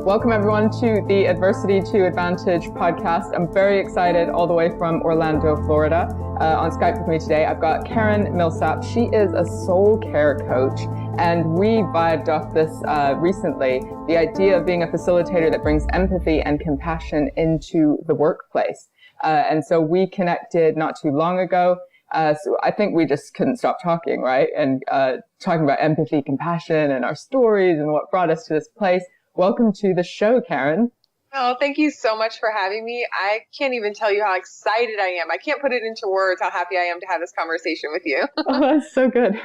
Welcome everyone to the Adversity to Advantage podcast. I'm very excited all the way from Orlando, Florida. On Skype with me today, I've got Karen Millsap. She is a soul care coach, and we vibed off this recently, the idea of being a facilitator that brings empathy and compassion into the workplace. And so we connected not too long ago. So I think we just couldn't stop talking, right? And talking about empathy, compassion, and our stories and what brought us to this place. Welcome to the show, Karen. Oh, thank you so much for having me. I can't even tell you how excited I am. I can't put it into words how happy I am to have this conversation with you. Oh, that's so good.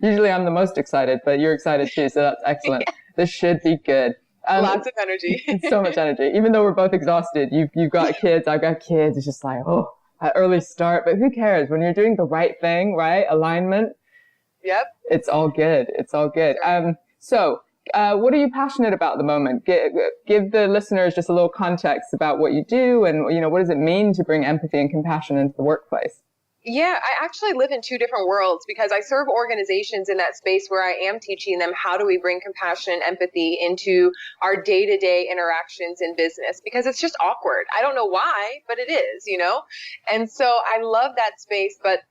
Usually I'm the most excited, but you're excited too, so that's excellent. Yeah. This should be good. Lots of energy. So much energy. Even though we're both exhausted, you've got kids, I've got kids. It's just like, oh, an early start, but who cares? When you're doing the right thing, right? Alignment. Yep. It's all good. It's all good. Sure. What are you passionate about at the moment? Give the listeners just a little context about what you do and, what does it mean to bring empathy and compassion into the workplace? Yeah, I actually live in two different worlds because I serve organizations in that space where I am teaching them how do we bring compassion and empathy into our day-to-day interactions in business, because it's just awkward. I don't know why, but it is, And so I love that space, but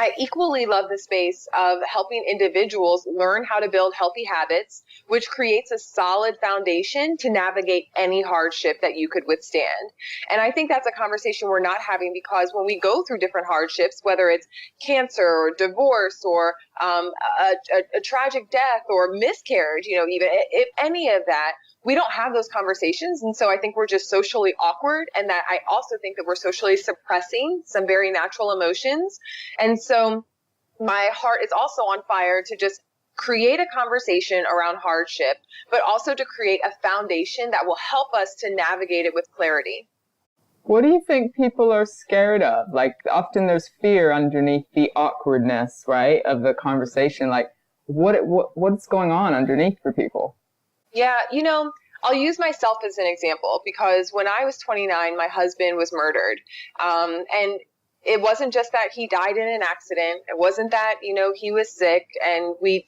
I equally love the space of helping individuals learn how to build healthy habits, which creates a solid foundation to navigate any hardship that you could withstand. And I think that's a conversation we're not having, because when we go through different hardships, whether it's cancer or divorce or a tragic death or miscarriage, even if any of that, we don't have those conversations. And so I think we're just socially awkward, and that I also think that we're socially suppressing some very natural emotions. And so my heart is also on fire to just create a conversation around hardship, but also to create a foundation that will help us to navigate it with clarity. What do you think people are scared of? Like, often there's fear underneath the awkwardness, right, of the conversation. Like, what's going on underneath for people? Yeah, I'll use myself as an example, because when I was 29, my husband was murdered. And it wasn't just that he died in an accident. It wasn't that, he was sick, and we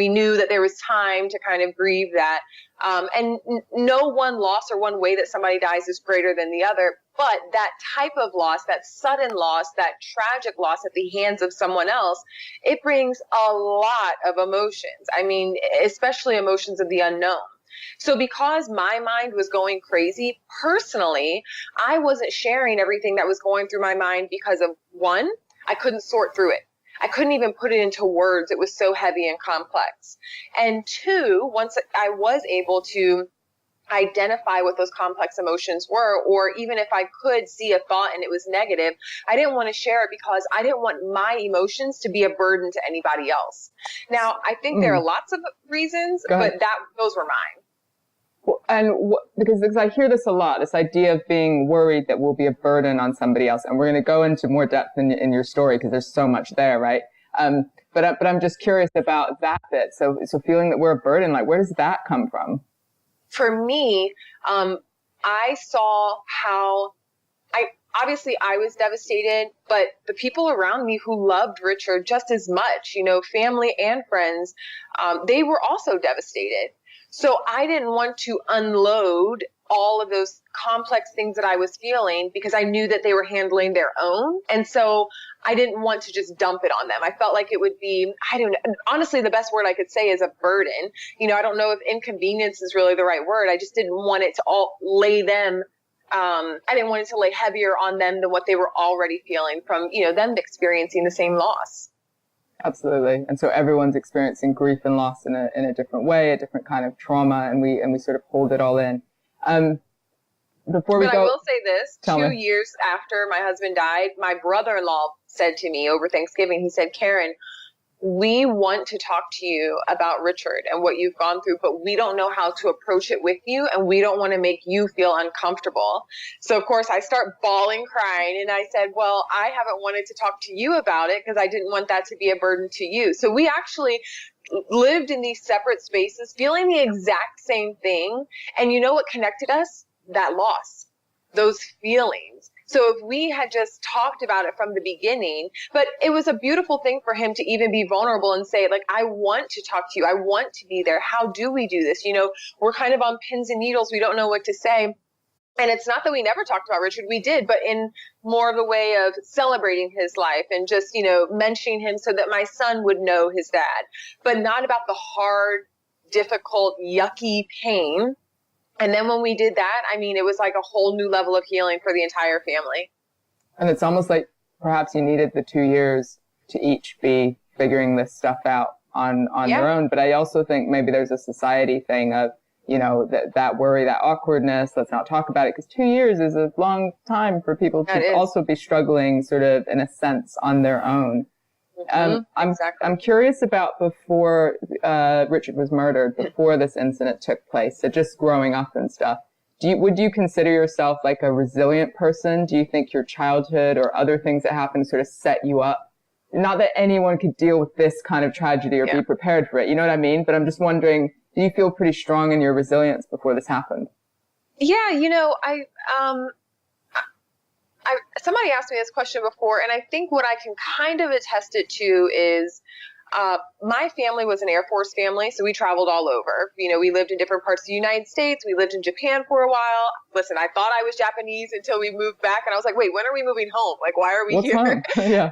knew that there was time to kind of grieve that. And no one loss or one way that somebody dies is greater than the other. But that type of loss, that sudden loss, that tragic loss at the hands of someone else, it brings a lot of emotions. I mean, especially emotions of the unknown. So because my mind was going crazy personally, I wasn't sharing everything that was going through my mind because of, one, I couldn't sort through it. I couldn't even put it into words. It was so heavy and complex. And two, once I was able to identify what those complex emotions were, or even if I could see a thought and it was negative, I didn't want to share it because I didn't want my emotions to be a burden to anybody else. Now, I think there are lots of reasons, but those were mine. And because I hear this a lot, this idea of being worried that we'll be a burden on somebody else. And we're going to go into more depth in your story because there's so much there, right? But I'm just curious about that bit. So feeling that we're a burden, like, where does that come from? For me, I saw how obviously I was devastated, but the people around me who loved Richard just as much, family and friends, they were also devastated. So I didn't want to unload all of those complex things that I was feeling because I knew that they were handling their own. And so I didn't want to just dump it on them. I felt like it would be, honestly, the best word I could say is a burden. I don't know if inconvenience is really the right word. I just didn't want it to all lay them. I didn't want it to lay heavier on them than what they were already feeling from, them experiencing the same loss. Absolutely. And so everyone's experiencing grief and loss in a different way, a different kind of trauma, and we sort of hold it all in. Before we go, I will say this, 2 years after my husband died, my brother-in-law said to me over Thanksgiving, he said, Karen, we want to talk to you about Richard and what you've gone through, but we don't know how to approach it with you, and we don't want to make you feel uncomfortable. So, of course, I start bawling, crying, and I said, well, I haven't wanted to talk to you about it because I didn't want that to be a burden to you. So we actually lived in these separate spaces, feeling the exact same thing. And you know what connected us? That loss, those feelings. So if we had just talked about it from the beginning, but it was a beautiful thing for him to even be vulnerable and say, like, I want to talk to you. I want to be there. How do we do this? You know, we're kind of on pins and needles. We don't know what to say. And it's not that we never talked about Richard. We did, but in more of a way of celebrating his life and just, you know, mentioning him so that my son would know his dad, but not about the hard, difficult, yucky pain. And then when we did that, I mean, it was like a whole new level of healing for the entire family. And it's almost like perhaps you needed the 2 years to each be figuring this stuff out on their own. But I also think maybe there's a society thing of, you know, that worry, that awkwardness, let's not talk about it, because 2 years is a long time for people to also be struggling sort of in a sense on their own. I'm curious about before Richard was murdered, before this incident took place, so just growing up and stuff. Would you consider yourself like a resilient person? Do you think your childhood or other things that happened sort of set you up? Not that anyone could deal with this kind of tragedy or be prepared for it, you know what I mean? But I'm just wondering, do you feel pretty strong in your resilience before this happened? Yeah, you know, somebody asked me this question before, and I think what I can kind of attest it to is my family was an Air Force family, so we traveled all over. You know, we lived in different parts of the United States. We lived in Japan for a while. Listen, I thought I was Japanese until we moved back, and I was like, wait, when are we moving home? Like, why are we What's here? Home? Yeah.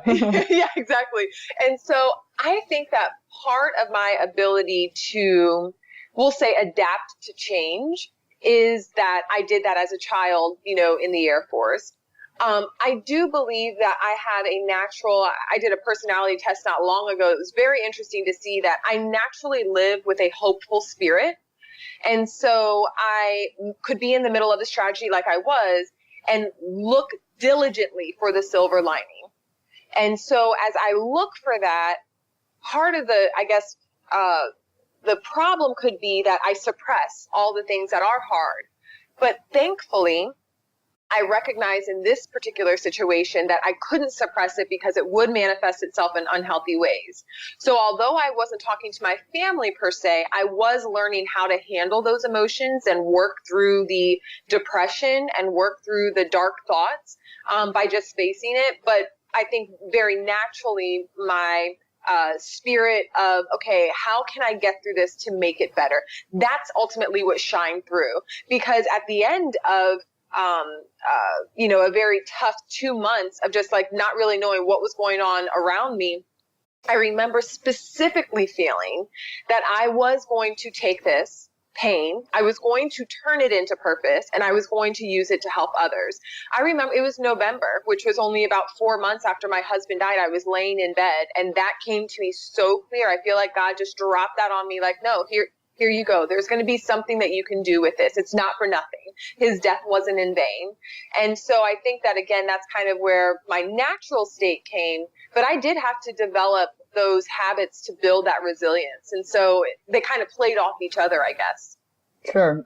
Yeah, exactly. And so I think that part of my ability to, we'll say, adapt to change is that I did that as a child, you know, in the Air Force. I do believe that I have a natural, I did a personality test not long ago. It was very interesting to see that I naturally live with a hopeful spirit. And so I could be in the middle of this tragedy like I was and look diligently for the silver lining. And so as I look for that, part of the, I guess, the problem could be that I suppress all the things that are hard. But thankfully, I recognize in this particular situation that I couldn't suppress it because it would manifest itself in unhealthy ways. So although I wasn't talking to my family per se, I was learning how to handle those emotions and work through the depression and work through the dark thoughts by just facing it. But I think very naturally my spirit of, okay, how can I get through this to make it better? That's ultimately what shined through, because at the end of you know, a very tough 2 months of just like not really knowing what was going on around me, I remember specifically feeling that I was going to take this pain, I was going to turn it into purpose, and I was going to use it to help others. I remember it was November, which was only about 4 months after my husband died. I was laying in bed, and that came to me so clear. I feel like God just dropped that on me, like, no, here you go. There's going to be something that you can do with this. It's not for nothing. His death wasn't in vain. And so I think that, again, that's kind of where my natural state came. But I did have to develop those habits to build that resilience. And so they kind of played off each other, I guess. Sure.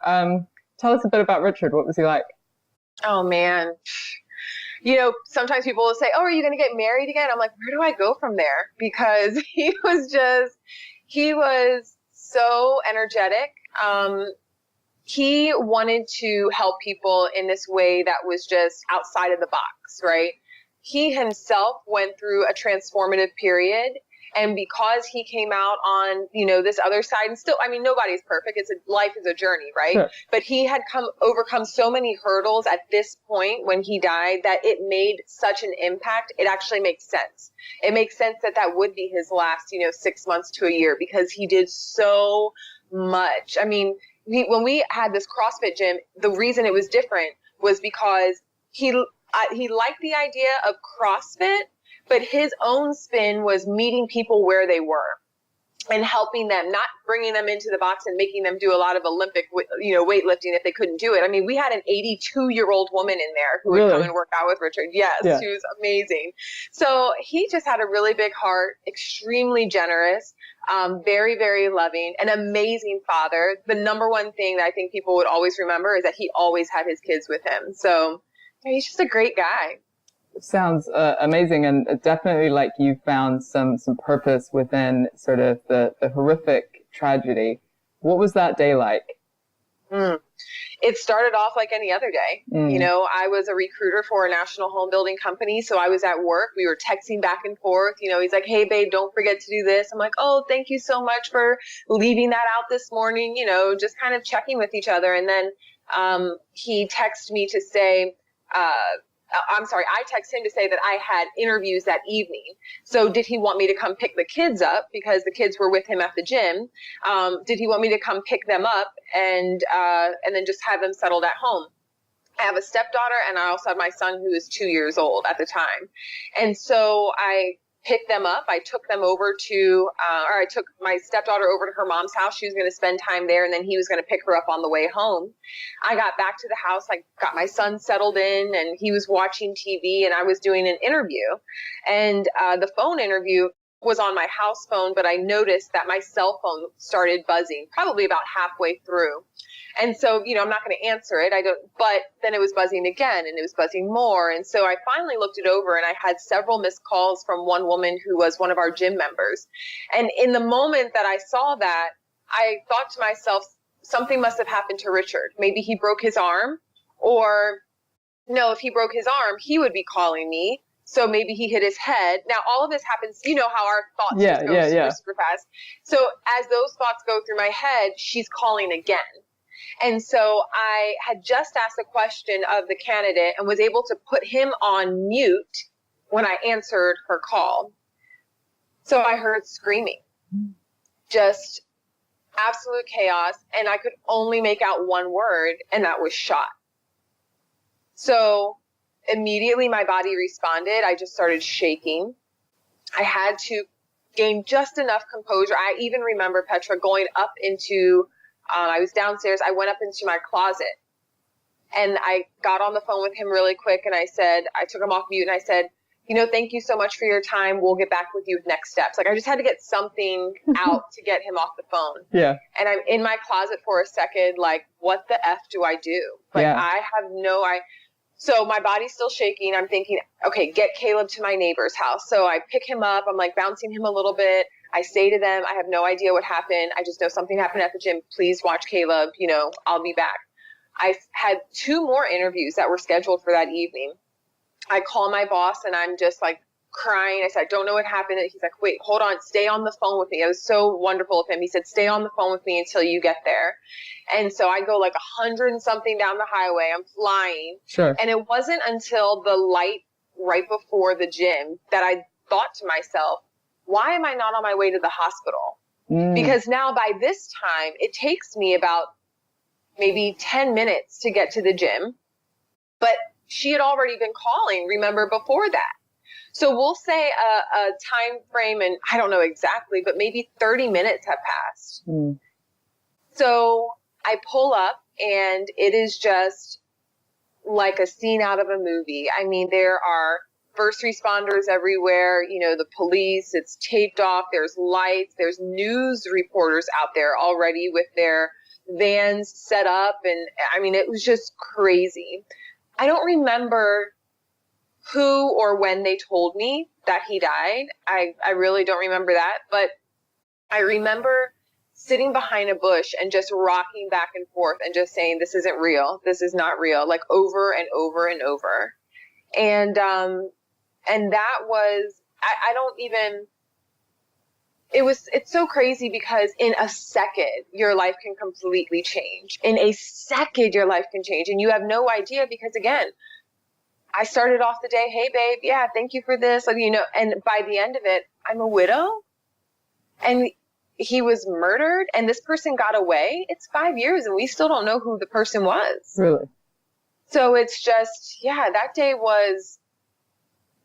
Tell us a bit about Richard. What was he like? Oh, man. You know, sometimes people will say, oh, are you going to get married again? I'm like, where do I go from there? Because he was so energetic. He wanted to help people in this way that was just outside of the box, right? He himself went through a transformative period. And because he came out on, you know, this other side, and still, I mean, nobody's perfect. Life is a journey, right? Sure. But he had overcome so many hurdles at this point when he died that it made such an impact. It actually makes sense. It makes sense that would be his last, 6 months to a year, because he did so much. I mean, when we had this CrossFit gym, the reason it was different was because he liked the idea of CrossFit, but his own spin was meeting people where they were and helping them, not bringing them into the box and making them do a lot of Olympic, weightlifting if they couldn't do it. I mean, we had an 82-year-old woman in there who would come and work out with Richard. Yes, yeah. She was amazing. So he just had a really big heart, extremely generous, very, very loving, an amazing father. The number one thing that I think people would always remember is that he always had his kids with him. So he's just a great guy. Sounds amazing, and definitely like you found some purpose within sort of the horrific tragedy. What was that day like? it started off like any other day. You know, I was a recruiter for a national home building company. So I was at work. We were texting back and forth. You know, he's like, hey, babe, don't forget to do this. I'm like, oh, thank you so much for leaving that out this morning. You know, just kind of checking with each other. And then he texted me to say, I texted him to say that I had interviews that evening. So did he want me to come pick the kids up because the kids were with him at the gym? Did he want me to come pick them up and then just have them settled at home? I have a stepdaughter, and I also have my son who is 2 years old at the time. And so I picked them up. I took them over I took my stepdaughter over to her mom's house. She was going to spend time there, and then he was going to pick her up on the way home. I got back to the house. I got my son settled in, and he was watching TV, and I was doing an interview. And the phone interview was on my house phone, but I noticed that my cell phone started buzzing probably about halfway through. And so, you know, I'm not going to answer it. But then it was buzzing again, and it was buzzing more. And so I finally looked it over, and I had several missed calls from one woman who was one of our gym members. And in the moment that I saw that, I thought to myself, something must have happened to Richard. Maybe he broke his arm, or no, if he broke his arm, he would be calling me. So maybe he hit his head. Now, all of this happens, you know how our thoughts just go super fast. So as those thoughts go through my head, she's calling again. And so I had just asked a question of the candidate and was able to put him on mute when I answered her call. So I heard screaming, just absolute chaos. And I could only make out one word, and that was shot. So immediately my body responded. I just started shaking. I had to gain just enough composure. I even remember, Petra, going up into, I was downstairs. I went up into my closet, and I got on the phone with him really quick. And I took him off mute, and I said, you know, thank you so much for your time. We'll get back with you with next steps. Like, I just had to get something out to get him off the phone. Yeah. And I'm in my closet for a second, like, what the F do I do? Like, I have so my body's still shaking. I'm thinking, okay, get Caleb to my neighbor's house. So I pick him up. I'm like bouncing him a little bit. I say to them, I have no idea what happened. I just know something happened at the gym. Please watch Caleb. You know, I'll be back. I had 2 more interviews that were scheduled for that evening. I call my boss, and I'm just like crying. I said, I don't know what happened. And he's like, wait, hold on. Stay on the phone with me. It was so wonderful of him. He said, stay on the phone with me until you get there. And so I go like 100 and something down the highway. I'm flying. Sure. And it wasn't until the light right before the gym that I thought to myself, why am I not on my way to the hospital? Because now by this time, it takes me about maybe 10 minutes to get to the gym. But she had already been calling, remember, before that. So we'll say a time frame, and I don't know exactly, but maybe 30 minutes have passed. So I pull up, and it is just like a scene out of a movie. I mean, there are first responders everywhere, you know, the police, it's taped off, there's lights, there's news reporters out there already with their vans set up. And I mean, it was just crazy. I don't remember who or when they told me that he died. I really don't remember that, but I remember sitting behind a bush and just rocking back and forth and just saying, this isn't real. This is not real, like over and over and over. And that was, I don't even, it's so crazy because in a second, your life can completely change. In a second, your life can change. And you have no idea because, again, I started off the day, hey, babe, yeah, thank you for this. Like, you know, and by the end of it, I'm a widow and he was murdered and this person got away. It's 5 years and we still don't know who the person was. Really? So it's just, yeah, that day was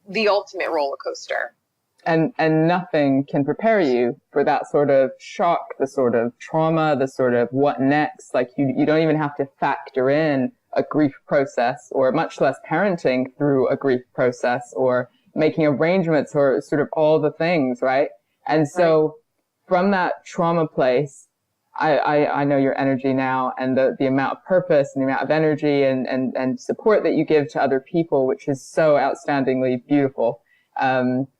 the ultimate roller coaster. And nothing can prepare you for that sort of shock, the sort of trauma, the sort of what next. Like you don't even have to factor in a grief process or much less parenting through a grief process or making arrangements or sort of all the things, right? And so from that trauma place, I know your energy now and the amount of purpose and the amount of energy and support that you give to other people, which is so outstandingly beautiful.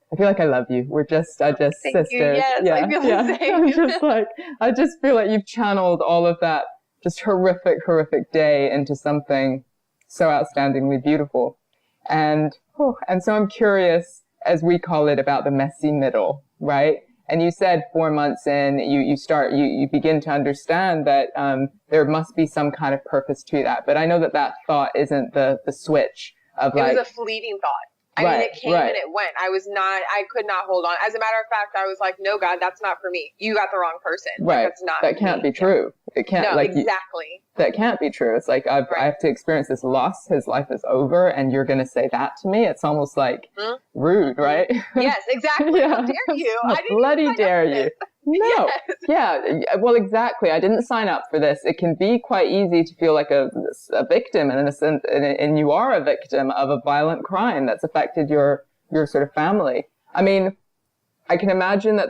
I feel like I love you. I just Thank sisters. You. Yes, I feel the same. I'm just like, I just feel like you've channeled all of that just horrific day into something so outstandingly beautiful. And so I'm curious, as we call it, about the messy middle, right? And you said 4 months in, you begin to understand that there must be some kind of purpose to that. But I know that thought isn't the switch of it was a fleeting thought. I mean, it came and it went. I could not hold on. As a matter of fact, I was like, no, God, that's not for me. You got the wrong person. Right. Like, that's not that can't be true. It can't. No, exactly. That can't be true. It's like, I have to experience this loss. His life is over. And you're going to say that to me? It's almost like rude, right? Yes, exactly. How dare you? I didn't bloody dare you. No. Yes. Yeah. Well, exactly. I didn't sign up for this. It can be quite easy to feel like a victim in a sense, and you are a victim of a violent crime that's affected your sort of family. I mean, I can imagine that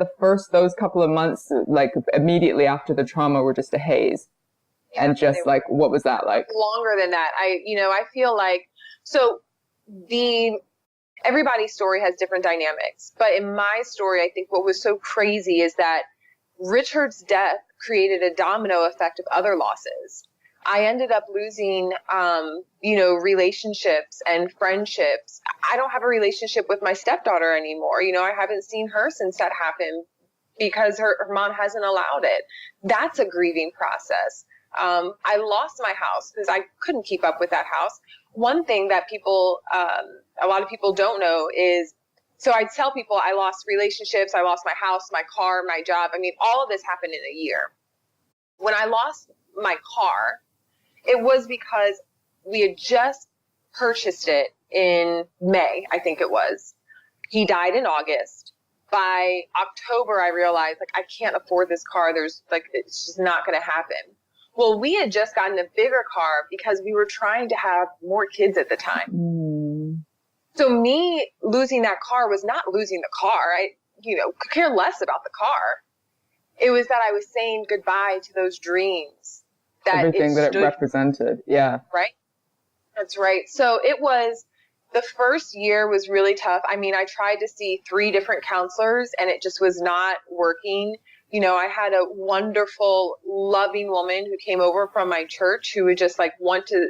those couple of months, like immediately after the trauma, were just a haze. Yeah, and just like, what was that like? Longer than that. I feel like, everybody's story has different dynamics. But in my story, I think what was so crazy is that Richard's death created a domino effect of other losses. I ended up losing, relationships and friendships. I don't have a relationship with my stepdaughter anymore. I haven't seen her since that happened because her mom hasn't allowed it. That's a grieving process. I lost my house because I couldn't keep up with that house. One thing that a lot of people don't know is, so I tell people I lost relationships, I lost my house, my car, my job. I mean, all of this happened in a year. When I lost my car, it was because we had just purchased it in May, I think it was. He died in August. By October, I realized, I can't afford this car. It's just not going to happen. Well, we had just gotten a bigger car because we were trying to have more kids at the time. So me losing that car was not losing the car. I, could care less about the car. It was that I was saying goodbye to those dreams. Everything that it represented. Yeah. Right? That's right. So the first year was really tough. I mean, I tried to see 3 different counselors and it just was not working. I had a wonderful, loving woman who came over from my church who would just want to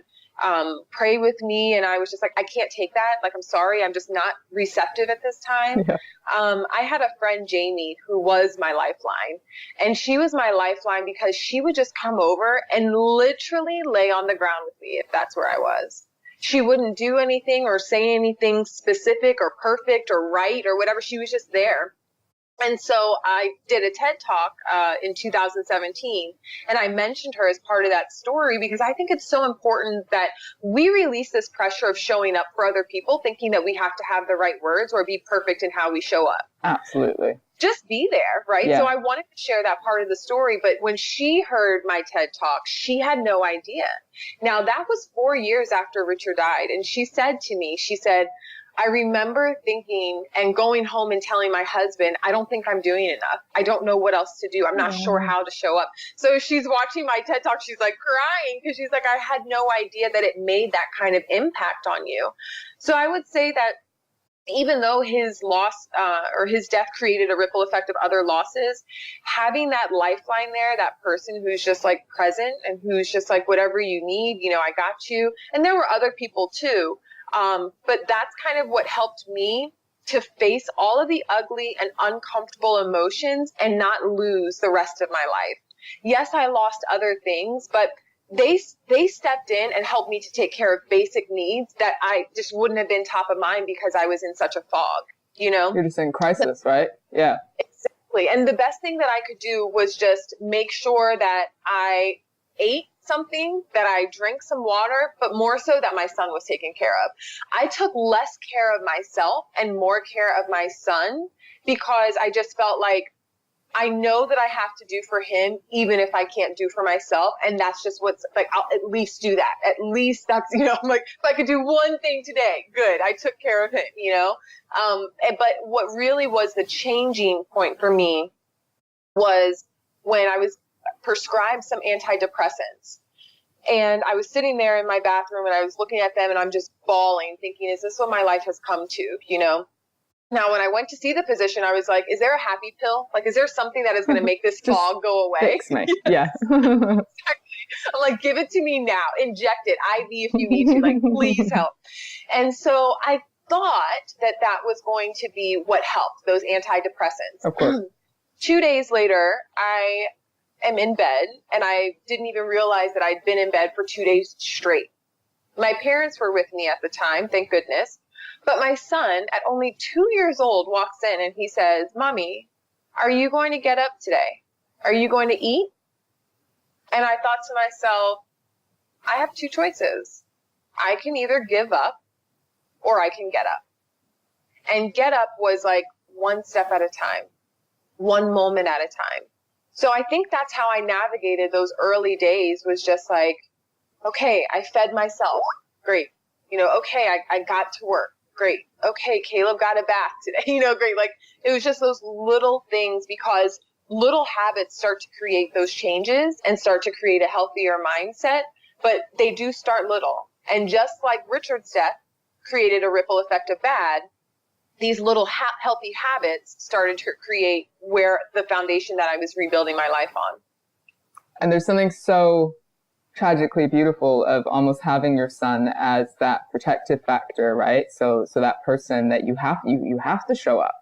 pray with me. And I was just I can't take that. I'm sorry. I'm just not receptive at this time. Yeah. I had a friend, Jamie, who was my lifeline. And she was my lifeline because she would just come over and literally lay on the ground with me if that's where I was. She wouldn't do anything or say anything specific or perfect or right or whatever. She was just there. And so I did a TED Talk in 2017, and I mentioned her as part of that story because I think it's so important that we release this pressure of showing up for other people, thinking that we have to have the right words or be perfect in how we show up. Absolutely. Just be there, right? Yeah. So I wanted to share that part of the story, but when she heard my TED Talk, she had no idea. Now, that was 4 years after Richard died, and she said to me, I remember thinking and going home and telling my husband, I don't think I'm doing enough. I don't know what else to do. I'm not sure how to show up. So she's watching my TED Talk. She's crying because she's I had no idea that it made that kind of impact on you. So I would say that even though his loss or his death created a ripple effect of other losses, having that lifeline there, that person who's just present and who's just whatever you need, I got you. And there were other people too. But that's kind of what helped me to face all of the ugly and uncomfortable emotions and not lose the rest of my life. Yes, I lost other things, but they stepped in and helped me to take care of basic needs that I just wouldn't have been top of mind because I was in such a fog, You're just in crisis, right? Yeah. Exactly. And the best thing that I could do was just make sure that I ate something, that I drank some water, but more so that my son was taken care of. I took less care of myself and more care of my son because I just felt I know that I have to do for him, even if I can't do for myself. And that's just what's I'll at least do that. At least that's, if I could do one thing today, good. I took care of him, but what really was the changing point for me was when I was prescribed some antidepressants. And I was sitting there in my bathroom and I was looking at them and I'm just bawling, thinking, is this what my life has come to, Now, when I went to see the physician, I was like, is there a happy pill? Is there something that is going to make this fog go away? Fix me. Yeah. I'm like, give it to me now. Inject it. IV if you need to. Like, please help. And so I thought that that was going to be what helped, those antidepressants. Of course. 2 days later, I am in bed, and I didn't even realize that I'd been in bed for 2 days straight. My parents were with me at the time, thank goodness. But my son, at only 2 years old, walks in and he says, Mommy, are you going to get up today? Are you going to eat? And I thought to myself, I have two choices. I can either give up or I can get up. And get up was like one step at a time, one moment at a time. So I think that's how I navigated those early days, was just like, okay, I fed myself. Great. Okay, I got to work. Great. Okay, Caleb got a bath today. Great. Like, it was just those little things, because little habits start to create those changes and start to create a healthier mindset, but they do start little. And just like Richard's death created a ripple effect of bad, these little healthy habits started to create where the foundation that I was rebuilding my life on. And there's something so tragically beautiful of almost having your son as that protective factor, right? So that person that you have to show up.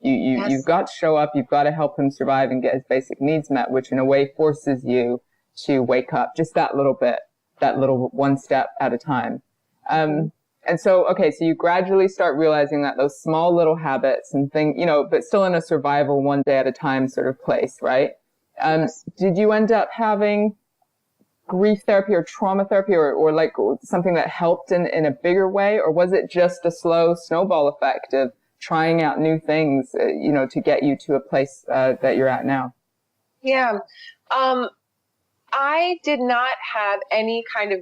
Yes. You've got to show up. You've got to help him survive and get his basic needs met, which in a way forces you to wake up just that little bit, that little one step at a time. And so, okay, so you gradually start realizing that those small little habits and things, but still in a survival one day at a time sort of place, right? Yes. Did you end up having grief therapy or trauma therapy or like something that helped in a bigger way? Or was it just a slow snowball effect of trying out new things, to get you to a place that you're at now? Yeah. I did not have any kind of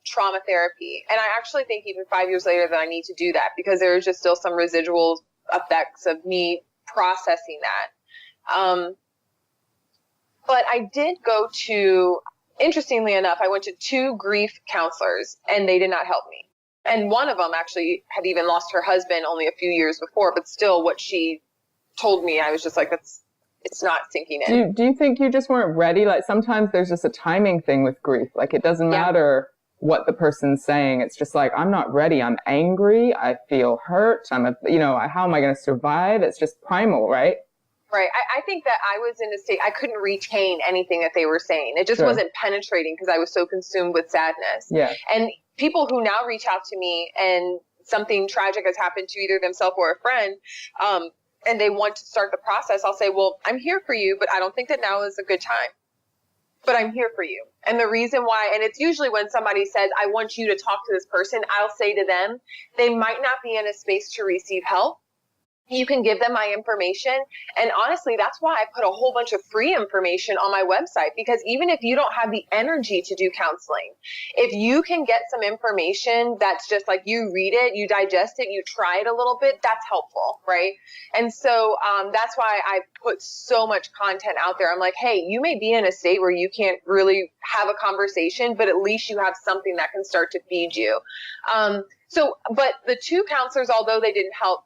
trauma therapy. And I actually think even 5 years later that I need to do that, because there is just still some residual effects of me processing that. But I did go to, interestingly enough, I went to 2 grief counselors and they did not help me. And one of them actually had even lost her husband only a few years before, but still what she told me, I was just like, it's not sinking in. Do you think you just weren't ready? Like sometimes there's just a timing thing with grief. Like it doesn't matter what the person's saying. It's just like, I'm not ready. I'm angry. I feel hurt. how am I going to survive? It's just primal, right? Right. I think that I was in a state, I couldn't retain anything that they were saying. It just wasn't penetrating because I was so consumed with sadness. Yeah. And people who now reach out to me and something tragic has happened to either themselves or a friend, and they want to start the process, I'll say, well, I'm here for you, but I don't think that now is a good time. But I'm here for you. And the reason why, and it's usually when somebody says, I want you to talk to this person, I'll say to them, they might not be in a space to receive help. You can give them my information. And honestly, that's why I put a whole bunch of free information on my website, because even if you don't have the energy to do counseling, if you can get some information that's just like you read it, you digest it, you try it a little bit, that's helpful, right? And so that's why I put so much content out there. I'm like, hey, you may be in a state where you can't really have a conversation, but at least you have something that can start to feed you. But the 2 counselors, although they didn't help,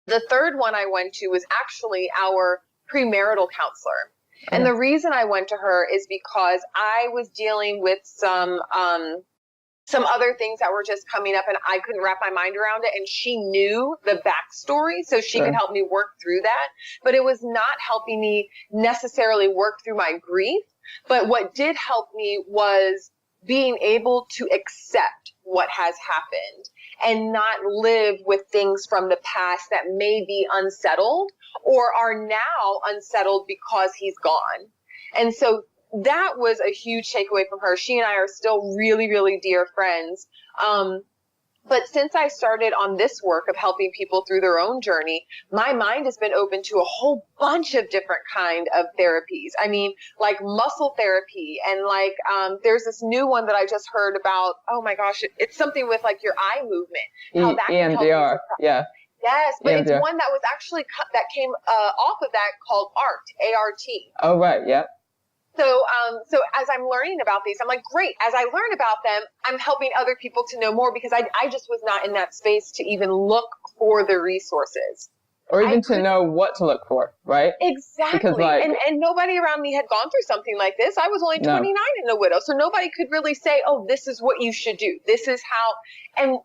the third one I went to was actually our premarital counselor. And the reason I went to her is because I was dealing with some other things that were just coming up and I couldn't wrap my mind around it. And she knew the backstory, so she could help me work through that. But it was not helping me necessarily work through my grief. But what did help me was being able to accept what has happened and not live with things from the past that may be unsettled or are now unsettled because he's gone. And so that was a huge takeaway from her. She and I are still really, really dear friends. But since I started on this work of helping people through their own journey, my mind has been open to a whole bunch of different kind of therapies. I mean, like muscle therapy, and like there's this new one that I just heard about. Oh my gosh, it's something with like your eye movement. How that can help EMDR, yeah. Yes, but EMDR. It's one that was actually that came off of that called ART, A-R-T. Oh, right, yeah. So as I'm learning about these, I'm like, great. As I learn about them, I'm helping other people to know more, because I just was not in that space to even look for the resources. Or even to know what to look for, right? Exactly. Because like, and nobody around me had gone through something like this. I was only 29 and a widow. So nobody could really say, oh, this is what you should do. This is how. And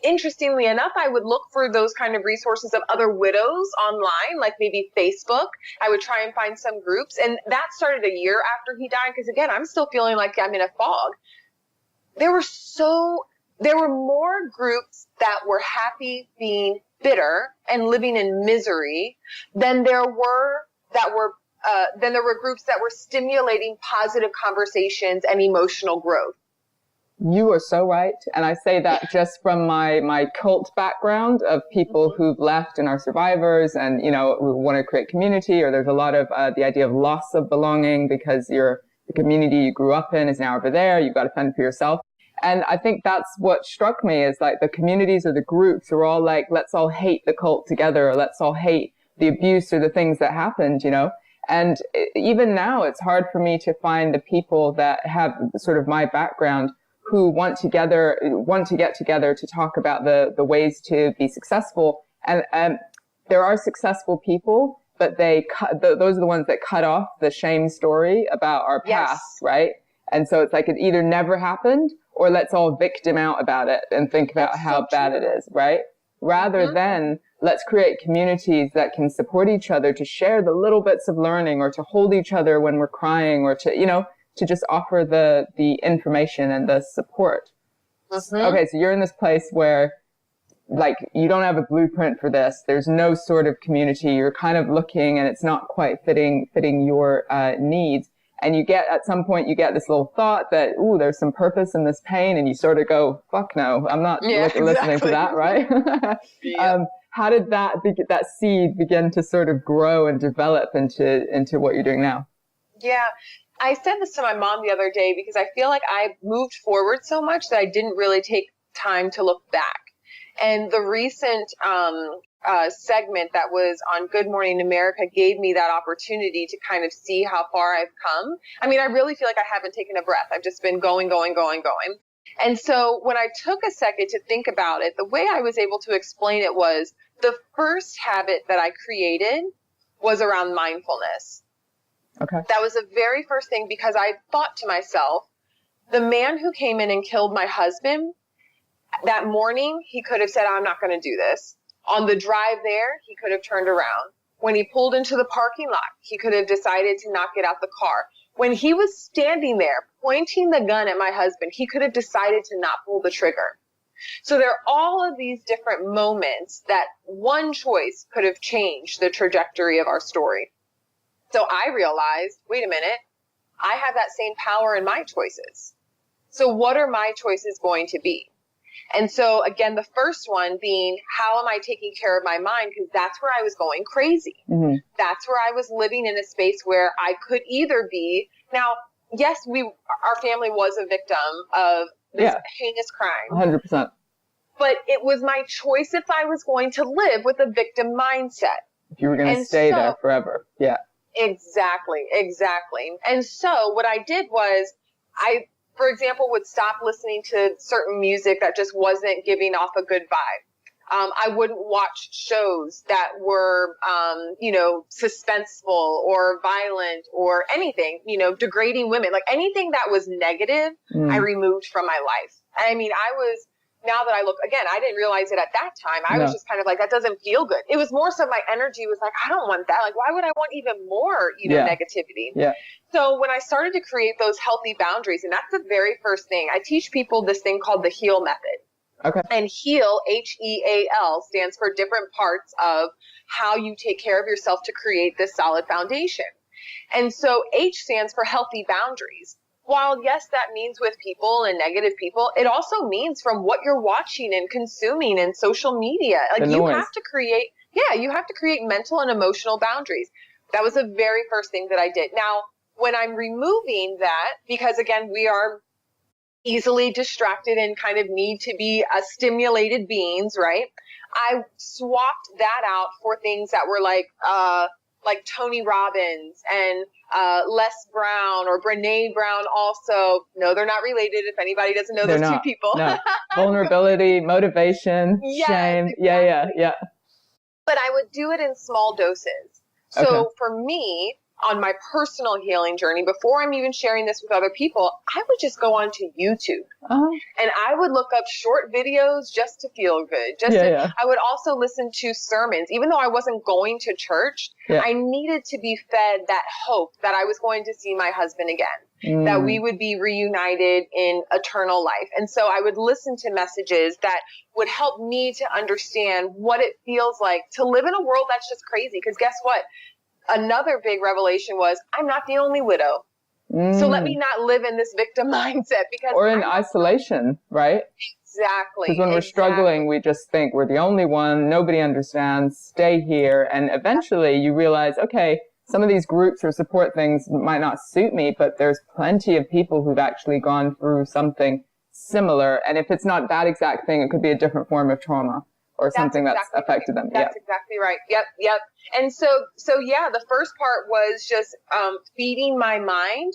interestingly enough, I would look for those kind of resources of other widows online, like maybe Facebook. I would try and find some groups. And that started a year after he died. Because again, I'm still feeling like I'm in a fog. There were more groups that were happy being bitter and living in misery than there were groups that were stimulating positive conversations and emotional growth. You are so right. And I say that just from my cult background of people who've left and are survivors and, we want to create community, or there's a lot of the idea of loss of belonging because the community you grew up in is now over there. You've got to fend for yourself. And I think that's what struck me is like the communities or the groups are all like, let's all hate the cult together, or let's all hate the abuse or the things that happened, And even now, it's hard for me to find the people that have sort of my background who want to get together to talk about the ways to be successful. And there are successful people, but those are the ones that cut off the shame story about our past, right? And so it's like it either never happened, or let's all victim out about it and think about how bad it is, right? Rather than let's create communities that can support each other to share the little bits of learning, or to hold each other when we're crying, or to, to just offer the information and the support. Okay, so you're in this place where like you don't have a blueprint for this. There's no sort of community. You're kind of looking and it's not quite fitting your needs. And at some point you get this little thought that, ooh, there's some purpose in this pain. And you sort of go, fuck no, I'm not listening to that, right? How did that seed begin to sort of grow and develop into what you're doing now? Yeah. I said this to my mom the other day because I feel like I moved forward so much that I didn't really take time to look back. And the recent segment that was on Good Morning America gave me that opportunity to kind of see how far I've come. I mean, I really feel like I haven't taken a breath. I've just been going. And so when I took a second to think about it, the way I was able to explain it was the first habit that I created was around mindfulness. Okay. That was the very first thing, because I thought to myself, the man who came in and killed my husband, that morning, he could have said, I'm not going to do this. On the drive there, he could have turned around. When he pulled into the parking lot, he could have decided to not get out the car. When he was standing there pointing the gun at my husband, he could have decided to not pull the trigger. So there are all of these different moments that one choice could have changed the trajectory of our story. So I realized, wait a minute, I have that same power in my choices. So what are my choices going to be? And so again, the first one being, how am I taking care of my mind? Because that's where I was going crazy. Mm-hmm. That's where I was living in a space where I could either be, now, yes, our family was a victim of this heinous crime. 100%. But it was my choice if I was going to live with a victim mindset. If you were going to stay there forever. Yeah. Exactly. And so what I did was for example, would stop listening to certain music that just wasn't giving off a good vibe. I wouldn't watch shows that were, suspenseful or violent or anything, degrading women, like anything that was negative, I removed from my life. I mean, now that I look, again, I didn't realize it at that time. I was just kind of like, that doesn't feel good. It was more so my energy was like, I don't want that. Like, why would I want even more, negativity? Yeah. So when I started to create those healthy boundaries, and that's the very first thing, I teach people this thing called the HEAL method. Okay. And HEAL, HEAL, stands for different parts of how you take care of yourself to create this solid foundation. And so H stands for healthy boundaries. While, yes, that means with people and negative people, it also means from what you're watching and consuming in social media. Like you have to create mental and emotional boundaries. That was the very first thing that I did. Now, when I'm removing that, because again, we are easily distracted and kind of need to be stimulated beings, right? I swapped that out for things that were like Tony Robbins and Les Brown or Brene Brown also. No, they're not related if anybody doesn't know those two people. No. Vulnerability, motivation, shame. Exactly. Yeah. but I would do it in small doses. So Okay. for me, on my personal healing journey, before I'm even sharing this with other people, I would just go onto YouTube. And I would look up short videos just to feel good. I would also listen to sermons. Even though I wasn't going to church, I needed to be fed that hope that I was going to see my husband again, that we would be reunited in eternal life. And so I would listen to messages that would help me to understand what it feels like to live in a world that's just crazy. Because guess what? Another big revelation was I'm not the only widow. So let me not live in this victim mindset, because or in isolation, right? Exactly. Because when we're struggling, we just think we're the only one, nobody understands, stay here. And eventually you realize, okay, some of these groups or support things might not suit me, but there's plenty of people who've actually gone through something similar. And if it's not that exact thing, it could be a different form of trauma or something that's affected them. That's exactly right. Yep. And so yeah, the first part was just feeding my mind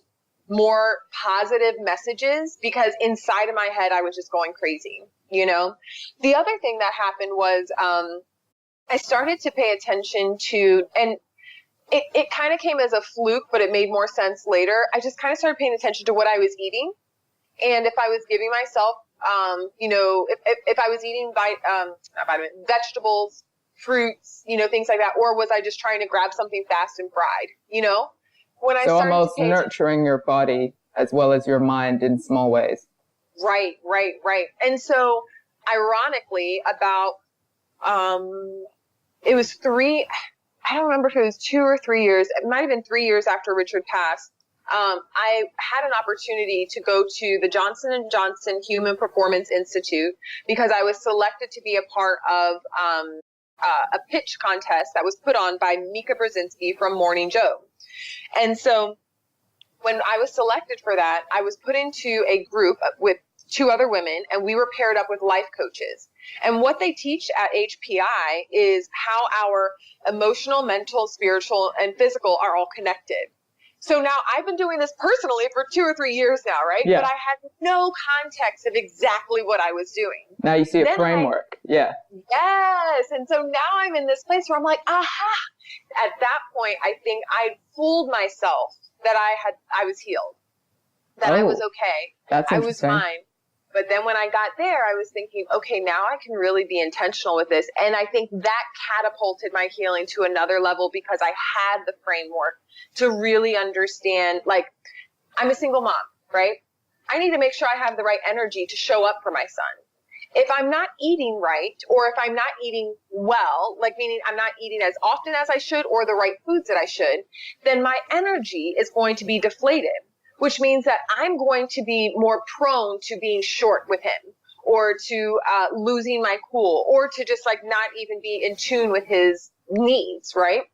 more positive messages, because inside of my head, I was just going crazy, you know? The other thing that happened was I started to pay attention to, and it kind of came as a fluke, but it made more sense later. I just kind of started paying attention to what I was eating. And if I was giving myself, if I was eating vegetables, fruits, things like that, or was I just trying to grab something fast and fried, When I started almost nurturing your body as well as your mind in small ways. Right. And so ironically, about, it was I don't remember if it was 2 or 3 years, it might've been 3 years after Richard passed. I had an opportunity to go to the Johnson & Johnson Human Performance Institute because I was selected to be a part of a pitch contest that was put on by Mika Brzezinski from Morning Joe. And so when I was selected for that, I was put into a group with 2 other women, and we were paired up with life coaches. And what they teach at HPI is how our emotional, mental, spiritual, and physical are all connected. So now I've been doing this personally for 2 or 3 years now, right? Yeah. But I had no context of exactly what I was doing. Now you see a framework. Yes. And so now I'm in this place where I'm like, aha. At that point, I think I fooled myself that I was healed, that I was okay. That's interesting. I was fine. But then when I got there, I was thinking, okay, now I can really be intentional with this. And I think that catapulted my healing to another level because I had the framework to really understand, like, I'm a single mom, right? I need to make sure I have the right energy to show up for my son. If I'm not eating right, or if I'm not eating well, like meaning I'm not eating as often as I should or the right foods that I should, then my energy is going to be deflated, which means that I'm going to be more prone to being short with him, or to losing my cool, or to just like not even be in tune with his needs, right?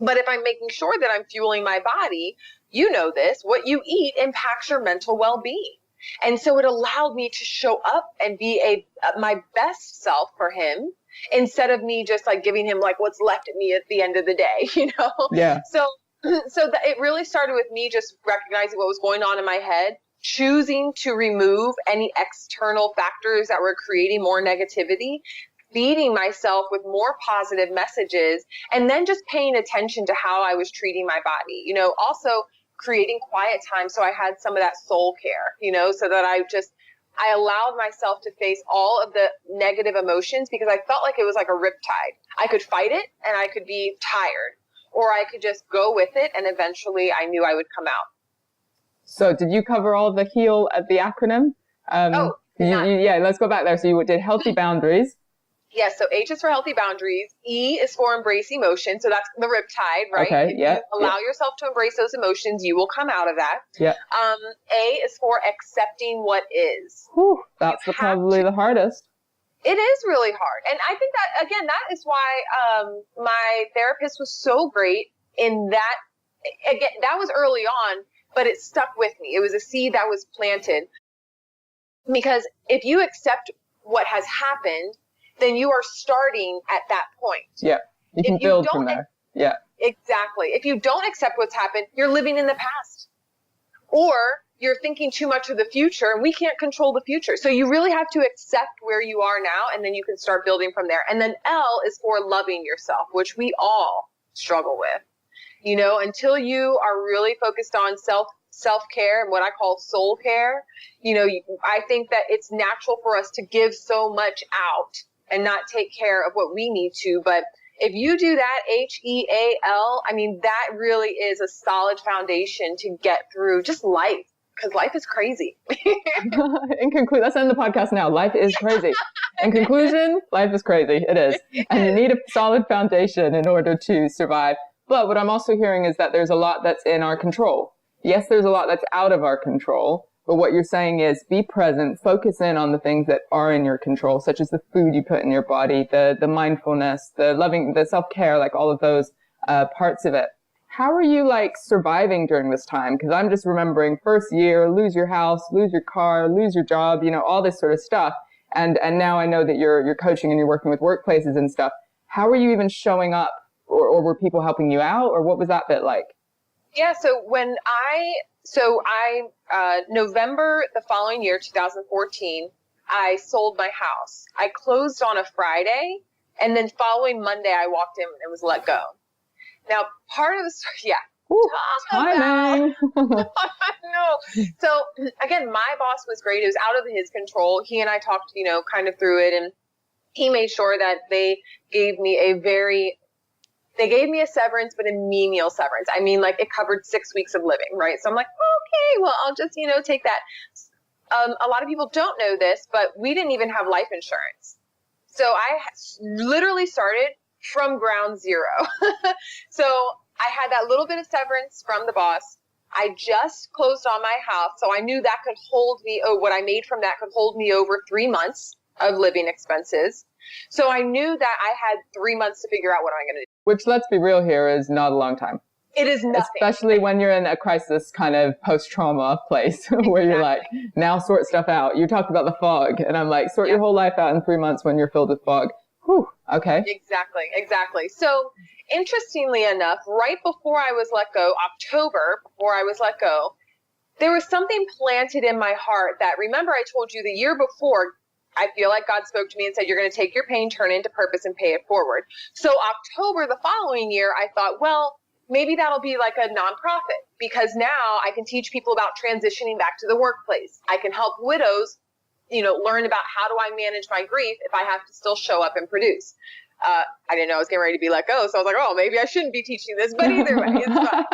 But if I'm making sure that I'm fueling my body, you know this, what you eat impacts your mental well-being. And so it allowed me to show up and be my best self for him, instead of me just like giving him like what's left of me at the end of the day, Yeah. So it really started with me just recognizing what was going on in my head, choosing to remove any external factors that were creating more negativity, feeding myself with more positive messages, and then just paying attention to how I was treating my body, also creating quiet time. So I had some of that soul care, so that I allowed myself to face all of the negative emotions, because I felt like it was like a riptide. I could fight it and I could be tired, or I could just go with it, and eventually I knew I would come out. So did you cover all the HEAL at the acronym? Yeah, let's go back there. So you did healthy boundaries. Yes, so H is for healthy boundaries. E is for embrace emotion. So that's the riptide, right? Okay, if you allow yourself to embrace those emotions, you will come out of that. Yeah. A is for accepting what is. Whew, that's probably the hardest. It is really hard. And I think that, again, that is why my therapist was so great in that. Again, that was early on, but it stuck with me. It was a seed that was planted. Because if you accept what has happened, then you are starting at that point. Yeah, you can build from there. Yeah, exactly. If you don't accept what's happened, you're living in the past. Or you're thinking too much of the future, and we can't control the future. So you really have to accept where you are now, and then you can start building from there. And then L is for loving yourself, which we all struggle with. You know, until you are really focused on self-care and what I call soul care, you know, I think that it's natural for us to give so much out and not take care of what we need to. But if you do that, HEAL, I mean, that really is a solid foundation to get through just life, because life is crazy. In conclusion, let's end the podcast now. Life is crazy. In conclusion, life is crazy. It is. And you need a solid foundation in order to survive. But what I'm also hearing is that there's a lot that's in our control. Yes, there's a lot that's out of our control. But what you're saying is be present, focus in on the things that are in your control, such as the food you put in your body, the mindfulness, the loving, the self-care, like all of those parts of it. How are you like surviving during this time? Because I'm just remembering first year, lose your house, lose your car, lose your job, you know, all this sort of stuff. And now I know that you're coaching and you're working with workplaces and stuff. How are you even showing up? Or were people helping you out? Or what was that bit like? Yeah, so November the following year, 2014, I sold my house. I closed on a Friday, and then following Monday, I walked in and was let go. Now, part of the story, yeah. Ooh, timing. No. So, again, my boss was great. It was out of his control. He and I talked, you know, kind of through it, and he made sure that they gave me a severance, but a menial severance. I mean, like, it covered 6 weeks of living, right? So I'm like, okay, well, I'll just, you know, take that. A lot of people don't know this, but we didn't even have life insurance. So I literally started from ground zero. So I had that little bit of severance from the boss. I just closed on my house. So I knew that could hold me, what I made from that could hold me over 3 months of living expenses. So I knew that I had 3 months to figure out what am I going to do. Which, let's be real here, is not a long time. It is nothing. Especially when you're in a crisis kind of post-trauma place where you're like, now sort stuff out. You talked about the fog, and I'm like, sort your whole life out in 3 months when you're filled with fog. Whew, okay. Exactly. So interestingly enough, right before I was let go, October, before I was let go, there was something planted in my heart that, remember I told you the year before, I feel like God spoke to me and said, you're going to take your pain, turn it into purpose, and pay it forward. So October the following year, I thought, well, maybe that'll be like a nonprofit, because now I can teach people about transitioning back to the workplace. I can help widows, you know, learn about how do I manage my grief if I have to still show up and produce. I didn't know I was getting ready to be let go. So I was like, oh, maybe I shouldn't be teaching this, but either way, it's fine.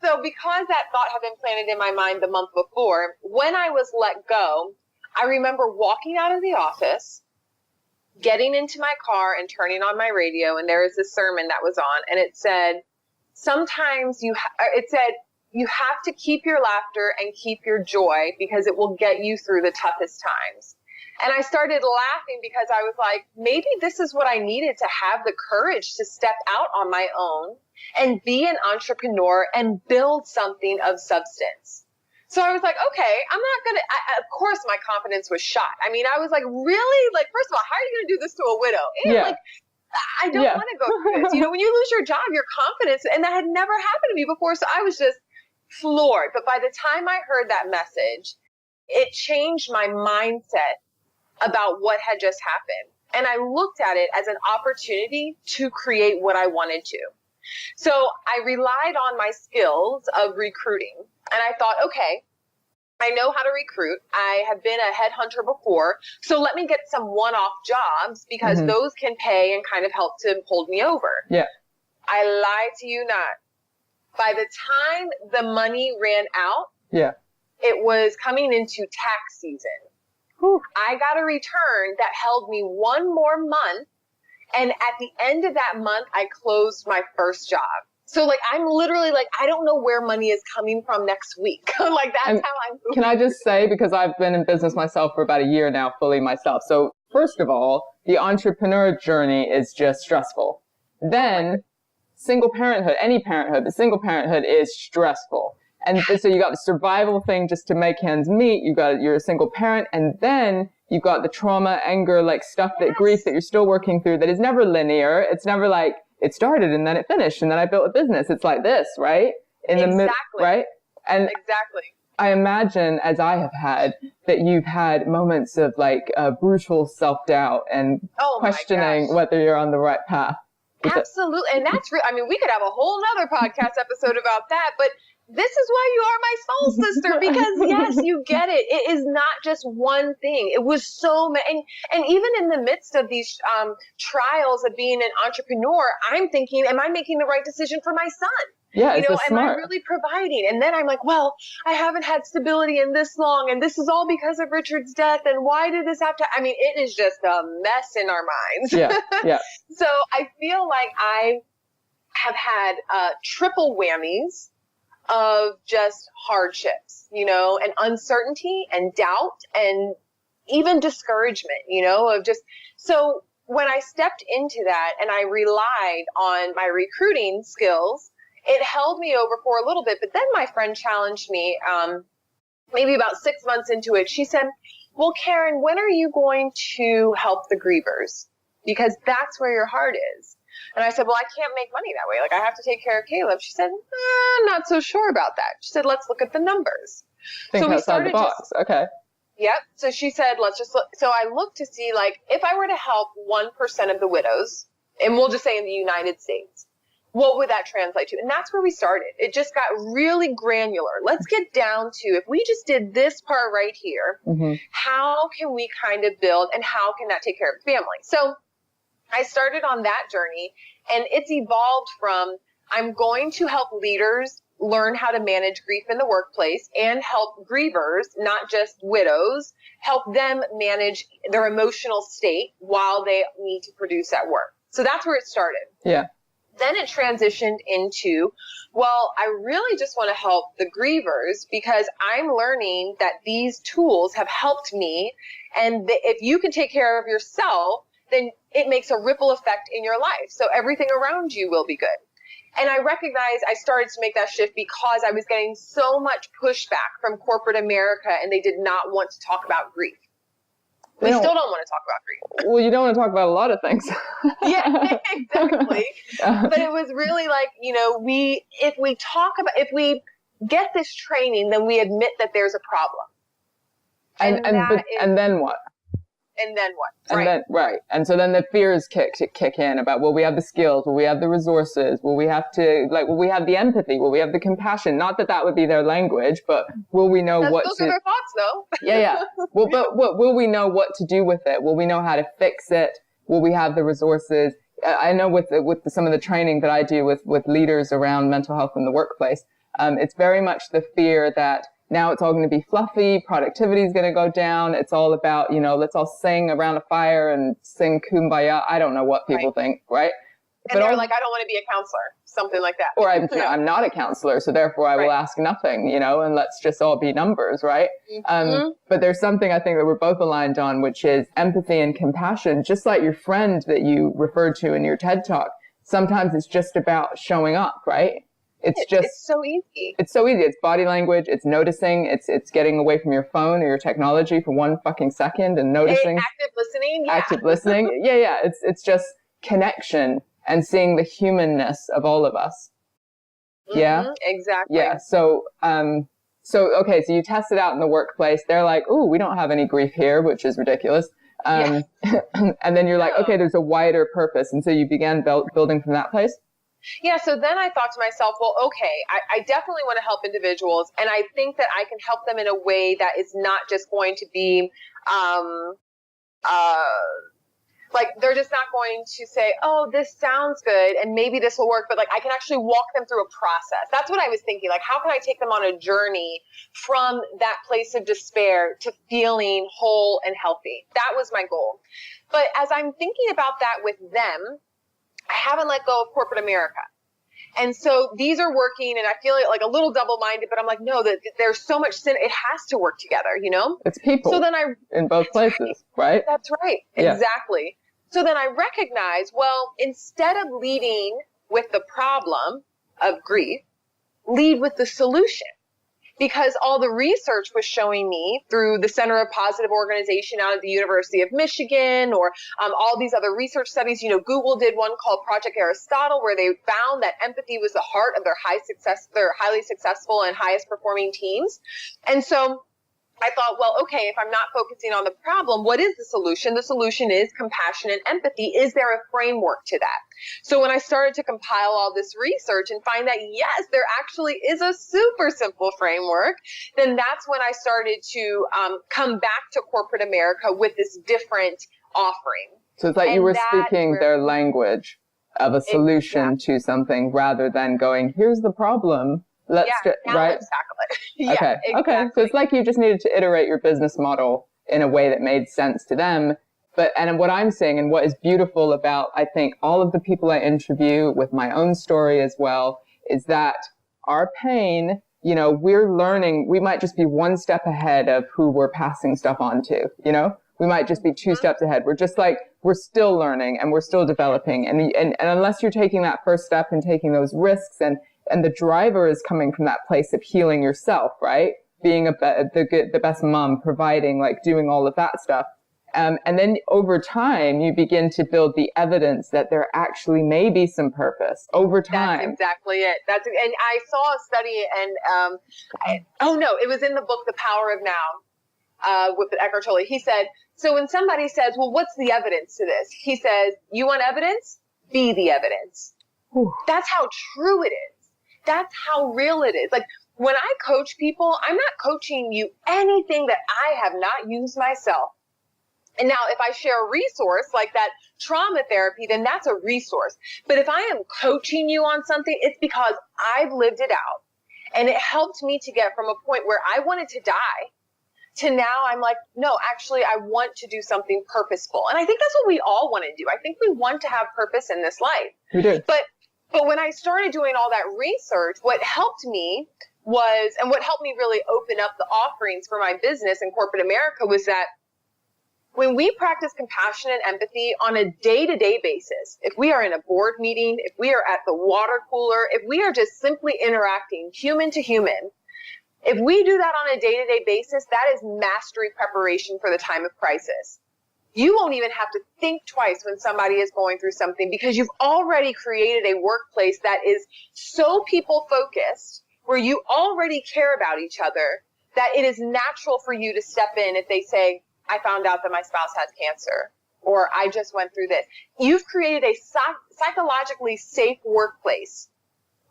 So because that thought had been planted in my mind the month before, when I was let go, I remember walking out of the office, getting into my car and turning on my radio, and there was this sermon that was on, and it said, sometimes you have to keep your laughter and keep your joy, because it will get you through the toughest times. And I started laughing because I was like, maybe this is what I needed to have the courage to step out on my own and be an entrepreneur and build something of substance. So I was like, okay, I'm not going to, of course my confidence was shot. I mean, I was like, really? Like, first of all, how are you going to do this to a widow? And like, I don't want to go through this. You know, when you lose your job, your confidence, and that had never happened to me before. So I was just floored. But by the time I heard that message, it changed my mindset about what had just happened. And I looked at it as an opportunity to create what I wanted to. So I relied on my skills of recruiting. And I thought, okay, I know how to recruit. I have been a headhunter before. So let me get some one-off jobs, because those can pay and kind of help to hold me over. Yeah. I lied to you not. By the time the money ran out, it was coming into tax season. Whew. I got a return that held me one more month. And at the end of that month, I closed my first job. So like, I'm literally like, I don't know where money is coming from next week. Like, that's how I'm moving. Can I just say, because I've been in business myself for about a year now, fully myself. So first of all, the entrepreneur journey is just stressful. Then single parenthood, any parenthood, but single parenthood is stressful. And so you got the survival thing just to make ends meet. You're a single parent. And then you've got the trauma, anger, like stuff that grief that you're still working through that is never linear. It's never like, it started and then it finished and then I built a business. It's like this, right? Right? And exactly. I imagine, as I have had, that you've had moments of like brutal self-doubt and questioning whether you're on the right path. Absolutely. And that's real. I mean, we could have a whole nother podcast episode about that, but this is why you are my soul sister, because yes, you get it. It is not just one thing. It was so many. And even in the midst of these trials of being an entrepreneur, I'm thinking, am I making the right decision for my son? Yeah, you know, am smart. I really providing? And then I'm like, well, I haven't had stability in this long, and this is all because of Richard's death. And why did this have to? I mean, it is just a mess in our minds. Yeah. So I feel like I have had triple whammies of just hardships, you know, and uncertainty and doubt and even discouragement, you know, of just so when I stepped into that and I relied on my recruiting skills, it held me over for a little bit. But then my friend challenged me, maybe about 6 months into it. She said, well, Karen, when are you going to help the grievers? Because that's where your heart is. And I said, well, I can't make money that way. Like, I have to take care of Caleb. She said, I'm not so sure about that. She said, let's look at the numbers. Think so we outside started the box. Okay. Yep. So she said, let's just look. So I looked to see, like, if I were to help 1% of the widows, and we'll just say in the United States, what would that translate to? And that's where we started. It just got really granular. Let's get down to, if we just did this part right here, how can we kind of build, and how can that take care of the family? So I started on that journey, and it's evolved from, I'm going to help leaders learn how to manage grief in the workplace and help grievers, not just widows, help them manage their emotional state while they need to produce at work. So that's where it started. Yeah. Then it transitioned into, well, I really just want to help the grievers because I'm learning that these tools have helped me. And if you can take care of yourself, then it makes a ripple effect in your life. So everything around you will be good. And I recognized I started to make that shift because I was getting so much pushback from corporate America, and they did not want to talk about grief. We still don't want to talk about grief. Well, you don't want to talk about a lot of things. Yeah, exactly. But it was really like, you know, if we get this training, then we admit that there's a problem. And then what? And then what? And then, right. And so then the fears kick in about, will we have the skills? Will we have the resources? Will we have the empathy? Will we have the compassion? Not that would be their language, but will we know what to... Those are their thoughts, though. Yeah. Well, but will we know what to do with it? Will we know how to fix it? Will we have the resources? I know with some of the training that I do with leaders around mental health in the workplace, it's very much the fear that now it's all going to be fluffy, productivity is going to go down. It's all about, you know, let's all sing around a fire and sing Kumbaya. I don't know what people think, right? And they're like, I don't want to be a counselor, something like that. Or I'm not a counselor, so therefore I will ask nothing, you know, and let's just all be numbers, right? But there's something I think that we're both aligned on, which is empathy and compassion, just like your friend that you referred to in your TED Talk. Sometimes it's just about showing up, right? It's so easy. It's so easy. It's body language. It's noticing. It's getting away from your phone or your technology for 1 fucking second and noticing. Active listening. Yeah. Active listening. Yeah. It's just connection and seeing the humanness of all of us. Yeah. Exactly. Yeah. So okay. So you test it out in the workplace. They're like, "Ooh, we don't have any grief here," which is ridiculous. And then you're like, "Okay, there's a wider purpose," and so you began building from that place. Yeah, so then I thought to myself, well, okay, I definitely want to help individuals, and I think that I can help them in a way that is not just going to be, like, they're just not going to say, oh, this sounds good, and maybe this will work, but, like, I can actually walk them through a process. That's what I was thinking, like, how can I take them on a journey from that place of despair to feeling whole and healthy? That was my goal. But as I'm thinking about that with them, I haven't let go of corporate America. And so these are working, and I feel like a little double-minded, but I'm like, no, that there's so much sin. It has to work together, you know? It's people. So then in both places, right? That's right. Yeah. Exactly. So then I recognize, well, instead of leading with the problem of grief, lead with the solution. because all the research was showing me through the Center of Positive Organization out at the University of Michigan, or all these other research studies. Google did one called Project Aristotle, where they found that empathy was the heart of their highly successful and highest performing teams. And so I thought, well, okay, if I'm not focusing on the problem, what is the solution? The solution is compassion and empathy. Is there a framework to that? So when I started to compile all this research and find that, yes, there actually is a super simple framework, then that's when I started to come back to corporate America with this different offering. So it's like you were speaking their language of a solution to something rather than going, here's the problem. Let's tackle it. Okay. So it's like you just needed to iterate your business model in a way that made sense to them. And what I'm saying, and what is beautiful about, I think, all of the people I interview, with my own story as well, is that our pain, we're learning, we might just be one step ahead of who we're passing stuff on to, we might just be two steps ahead. We're just like, we're still learning and we're still developing. And unless you're taking that first step and taking those risks, and the driver is coming from that place of healing yourself, right? Being the best mom, providing, like doing all of that stuff. And then over time, you begin to build the evidence that there actually may be some purpose over time. That's exactly it. And I saw a study, and it was in the book, The Power of Now, with Eckhart Tolle. He said, so when somebody says, well, what's the evidence to this? He says, you want evidence? Be the evidence. Whew. That's how true it is. That's how real it is. Like when I coach people, I'm not coaching you anything that I have not used myself. And now if I share a resource like that trauma therapy, then that's a resource. But if I am coaching you on something, it's because I've lived it out. And it helped me to get from a point where I wanted to die to now I'm like, no, actually, I want to do something purposeful. And I think that's what we all want to do. I think we want to have purpose in this life. We do. But when I started doing all that research, what helped me and what helped me really open up the offerings for my business in corporate America was that when we practice compassion and empathy on a day-to-day basis, if we are in a board meeting, if we are at the water cooler, if we are just simply interacting human to human, if we do that on a day-to-day basis, that is mastery preparation for the time of crisis. You won't even have to think twice when somebody is going through something because you've already created a workplace that is so people-focused, where you already care about each other, that it is natural for you to step in if they say, I found out that my spouse has cancer, or I just went through this. You've created a psychologically safe workplace,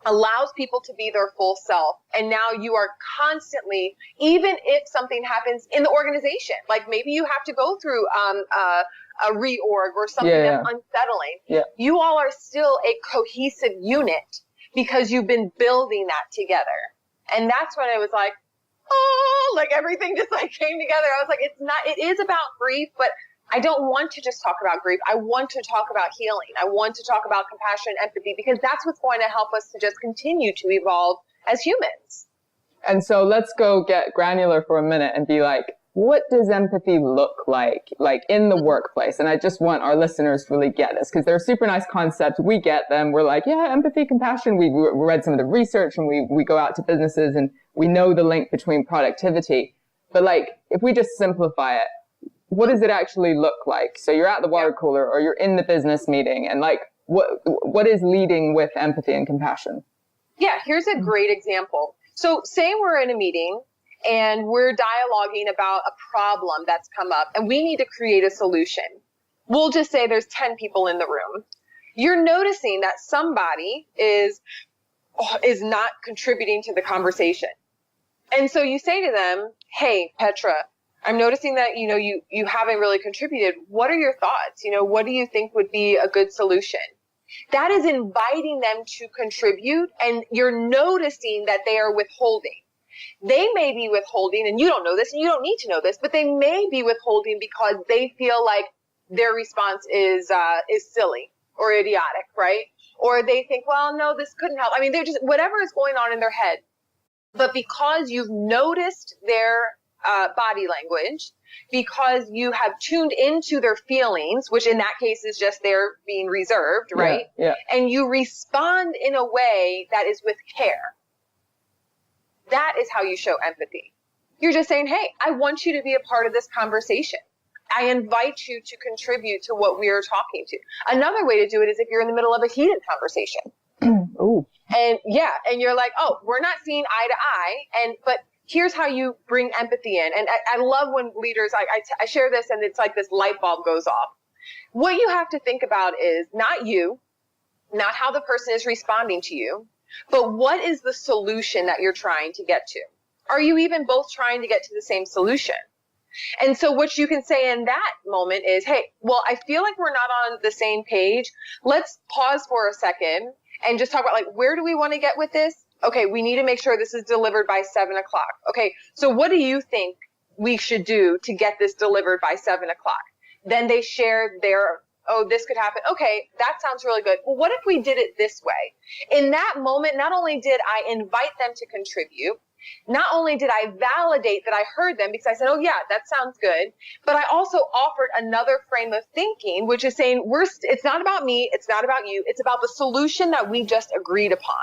allows people to be their full self. And now you are constantly, even if something happens in the organization, like maybe you have to go through a reorg or something that's unsettling, you all are still a cohesive unit because you've been building that together. And that's when it was like, oh, like everything just like came together. I was like, it is about grief, but I don't want to just talk about grief. I want to talk about healing. I want to talk about compassion and empathy, because that's what's going to help us to just continue to evolve as humans. And so let's go get granular for a minute and be like, what does empathy look like in the workplace? And I just want our listeners to really get this, because they're super nice concepts. We get them. We're like, yeah, empathy, compassion. We read some of the research, and we go out to businesses and we know the link between productivity. But like, if we just simplify it, what does it actually look like? So you're at the water cooler, or you're in the business meeting, and like, what is leading with empathy and compassion? Yeah, here's a great example. So say we're in a meeting and we're dialoguing about a problem that's come up and we need to create a solution. We'll just say there's 10 people in the room. You're noticing that somebody is not contributing to the conversation. And so you say to them, hey, Petra, I'm noticing that, you haven't really contributed. What are your thoughts? What do you think would be a good solution? That is inviting them to contribute, and you're noticing that they are withholding. They may be withholding, and you don't know this, and you don't need to know this, but they may be withholding because they feel like their response is silly or idiotic, right? Or they think, well, no, this couldn't help. I mean, they're just, whatever is going on in their head. But because you've noticed their body language, because you have tuned into their feelings, which in that case is just they're being reserved, right? Yeah. And you respond in a way that is with care. That is how you show empathy. You're just saying, hey, I want you to be a part of this conversation. I invite you to contribute to what we are talking to. Another way to do it is if you're in the middle of a heated conversation. Ooh. And you're like, oh, we're not seeing eye to eye. But here's how you bring empathy in. And I love when leaders, I share this and it's like this light bulb goes off. What you have to think about is not you, not how the person is responding to you, but what is the solution that you're trying to get to? Are you even both trying to get to the same solution? And so what you can say in that moment is, hey, well, I feel like we're not on the same page. Let's pause for a second and just talk about, like, where do we want to get with this? Okay, we need to make sure this is delivered by 7 o'clock. Okay, so what do you think we should do to get this delivered by 7 o'clock? Then they share their, oh, this could happen. Okay, that sounds really good. Well, what if we did it this way? In that moment, not only did I invite them to contribute, not only did I validate that I heard them because I said, oh, yeah, that sounds good, but I also offered another frame of thinking, which is saying it's not about me, it's not about you, it's about the solution that we just agreed upon.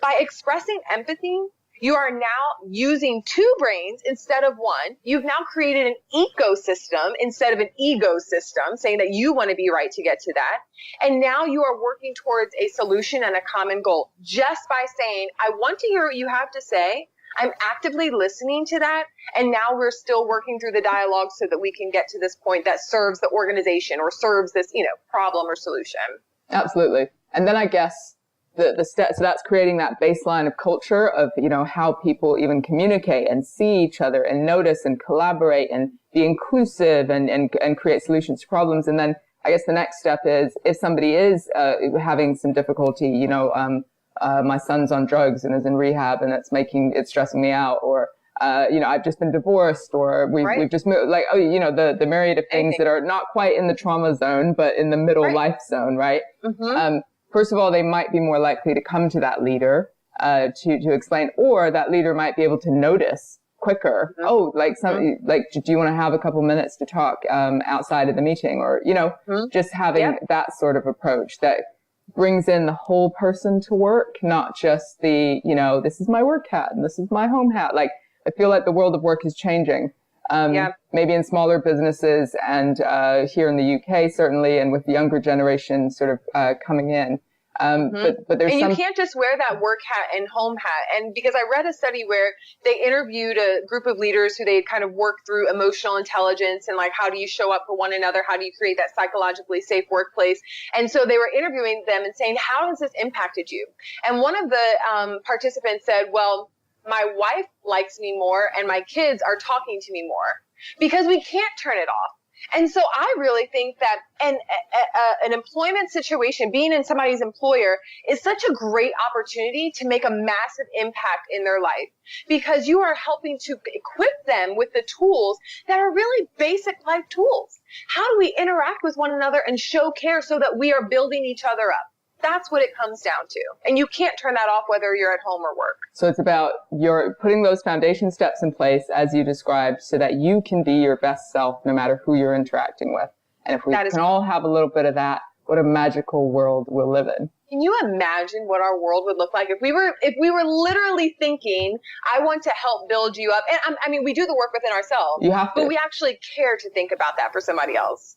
By expressing empathy, you are now using 2 brains instead of 1. You've now created an ecosystem instead of an ego system, saying that you want to be right to get to that. And now you are working towards a solution and a common goal just by saying, I want to hear what you have to say. I'm actively listening to that. And now we're still working through the dialogue so that we can get to this point that serves the organization or serves this, problem or solution. Absolutely. And then I guess the step, so that's creating that baseline of culture of, how people even communicate and see each other and notice and collaborate and be inclusive and create solutions to problems. And then I guess the next step is if somebody is having some difficulty, my son's on drugs and is in rehab and it's stressing me out, or, I've just been divorced, or we've just moved, like, the myriad of things that are not quite in the trauma zone, but in the middle life zone, right? Mm-hmm. First of all, they might be more likely to come to that leader, to explain, or that leader might be able to notice quicker. Mm-hmm. Oh, do you want to have a couple minutes to talk, outside of the meeting, or, just having that sort of approach that brings in the whole person to work, not just the, this is my work hat and this is my home hat. Like, I feel like the world of work is changing. Maybe in smaller businesses and here in the UK, certainly, and with the younger generation sort of coming in. But there's you can't just wear that work hat and home hat. And because I read a study where they interviewed a group of leaders who they had kind of worked through emotional intelligence and like, how do you show up for one another? How do you create that psychologically safe workplace? And so they were interviewing them and saying, how has this impacted you? And one of the participants said, well, my wife likes me more and my kids are talking to me more, because we can't turn it off. And so I really think that an employment situation, being in somebody's employer, is such a great opportunity to make a massive impact in their life, because you are helping to equip them with the tools that are really basic life tools. How do we interact with one another and show care so that we are building each other up? That's what it comes down to. And you can't turn that off whether you're at home or work. So it's about you're putting those foundation steps in place as you described so that you can be your best self no matter who you're interacting with. And if we can all have a little bit of that, what a magical world we'll live in. Can you imagine what our world would look like if we were literally thinking, I want to help build you up? And I mean, we do the work within ourselves. You have to. But we actually care to think about that for somebody else.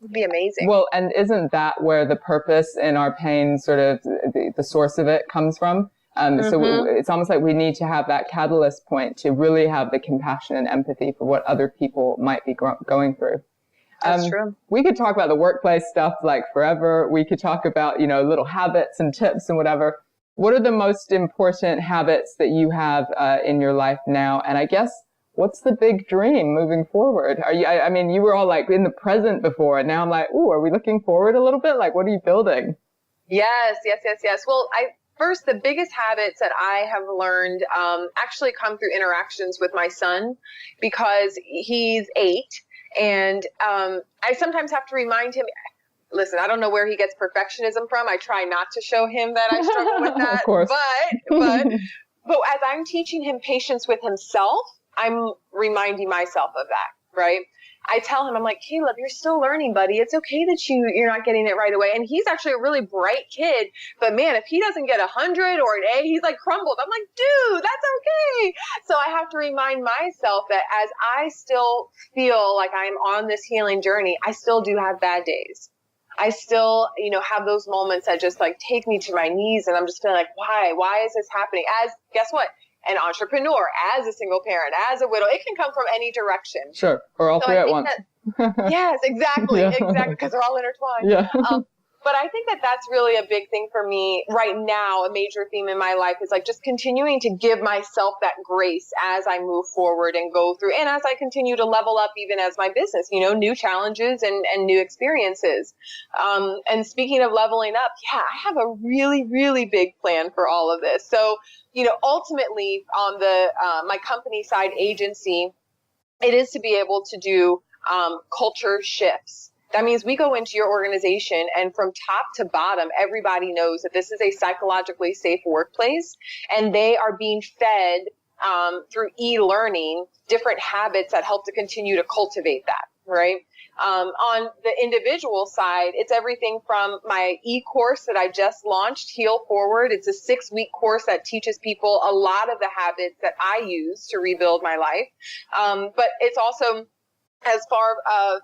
Would be amazing. Well, and isn't that where the purpose in our pain, sort of the source of it, comes from? So it's almost like we need to have that catalyst point to really have the compassion and empathy for what other people might be going through. That's true. We could talk about the workplace stuff like forever. We could talk about, little habits and tips and whatever. What are the most important habits that you have in your life now? And I guess, what's the big dream moving forward? You were all like in the present before, and now I'm like, ooh, are we looking forward a little bit? Like, what are you building? Yes. Well, first, the biggest habits that I have learned actually come through interactions with my son, because he's 8, and I sometimes have to remind him, listen, I don't know where he gets perfectionism from. I try not to show him that I struggle with that. Of course. But as I'm teaching him patience with himself, I'm reminding myself of that, right? I tell him, I'm like, Caleb, you're still learning, buddy. It's okay that you're not getting it right away. And he's actually a really bright kid. But man, if he doesn't get 100 or an A, he's like crumbled. I'm like, dude, that's okay. So I have to remind myself that as I still feel like I'm on this healing journey, I still do have bad days. I still, have those moments that just like take me to my knees, and I'm just feeling like, why is this happening? As, guess what? An entrepreneur, as a single parent, as a widow, it can come from any direction. Sure. Or all three at once. Yes, exactly. Yeah. Exactly. Because they're all intertwined. Yeah. But I think that that's really a big thing for me right now. A major theme in my life is like just continuing to give myself that grace as I move forward and go through, and as I continue to level up, even as my business, new challenges and new experiences. And speaking of leveling up, I have a really, really big plan for all of this. So, ultimately on the, my company side agency, it is to be able to do, culture shifts. That means we go into your organization, and from top to bottom, everybody knows that this is a psychologically safe workplace, and they are being fed through e-learning different habits that help to continue to cultivate that, right? On the individual side, it's everything from my e-course that I just launched, Heal Forward. It's a 6-week course that teaches people a lot of the habits that I use to rebuild my life. But it's also as far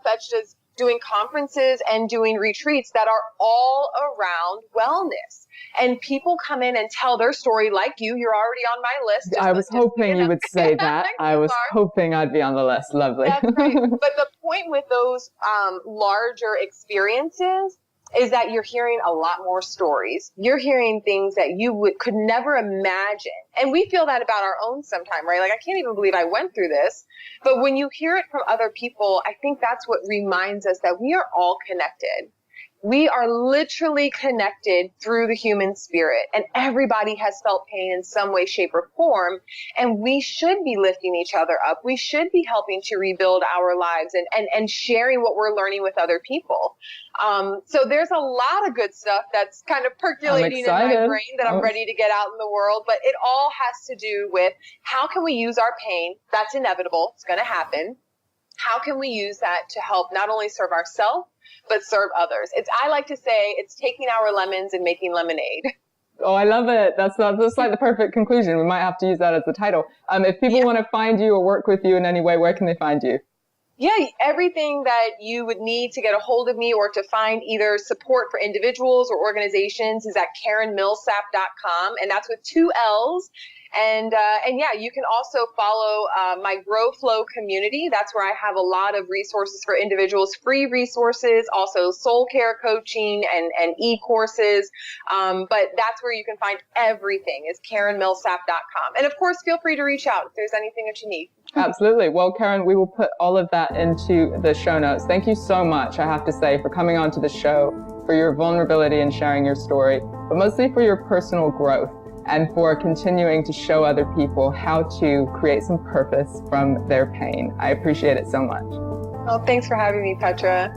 fetched as doing conferences and doing retreats that are all around wellness. And people come in and tell their story like you. You're already on my list. I was hoping you would say that. I was hoping I'd be on the list. Lovely. That's right. But the point with those larger experiences is that you're hearing a lot more stories. You're hearing things that you could never imagine. And we feel that about our own sometime, right? Like, I can't even believe I went through this. But when you hear it from other people, I think that's what reminds us that we are all connected. We are literally connected through the human spirit, and everybody has felt pain in some way, shape, or form. And we should be lifting each other up. We should be helping to rebuild our lives and sharing what we're learning with other people. So there's a lot of good stuff that's kind of percolating in my brain that I'm ready to get out in the world. But it all has to do with how can we use our pain? That's inevitable. It's going to happen. How can we use that to help not only serve ourselves, but serve others? I like to say it's taking our lemons and making lemonade. Oh, I love it. That's like the perfect conclusion. We might have to use that as the title. If people want to find you or work with you in any way, where can they find you? Yeah, everything that you would need to get a hold of me or to find either support for individuals or organizations is at KarenMillsap.com, and that's with 2 L's. And yeah, you can also follow my Grow Flow community. That's where I have a lot of resources for individuals, free resources, also soul care coaching and e-courses. But that's where you can find everything is KarenMillsap.com. And of course, feel free to reach out if there's anything that you need. Absolutely. Well, Karen, we will put all of that into the show notes. Thank you so much, I have to say, for coming onto the show, for your vulnerability and sharing your story, but mostly for your personal growth and for continuing to show other people how to create some purpose from their pain. I appreciate it so much. Well, thanks for having me, Petra.